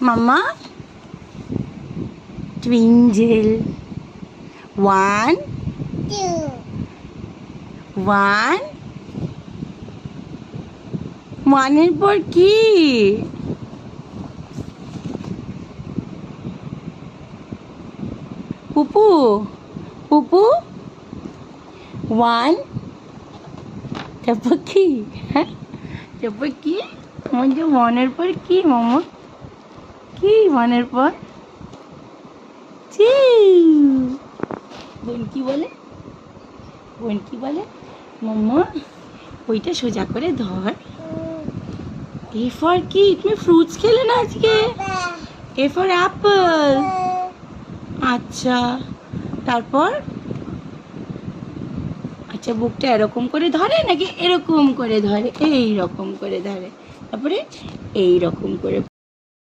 মাম্মা টুইঞ্জেল 1 1 1 পর কি পুপু পুপু 1 তারপর কি হ্যাঁ তারপর কি আমার যে 1 পর কি মামা কি 1 পর বোন কি বলে মাম্মা ওইটা সোজা করে ধর এ ফর কি তুমি ফ্রুটস খেলে না আজকে এ ফর অ্যাপল আচ্ছা তারপর আচ্ছা বুকটা এরকম করে ধরে নাকি এরকম করে ধরে এই রকম করে ধরে তারপরে এই রকম করে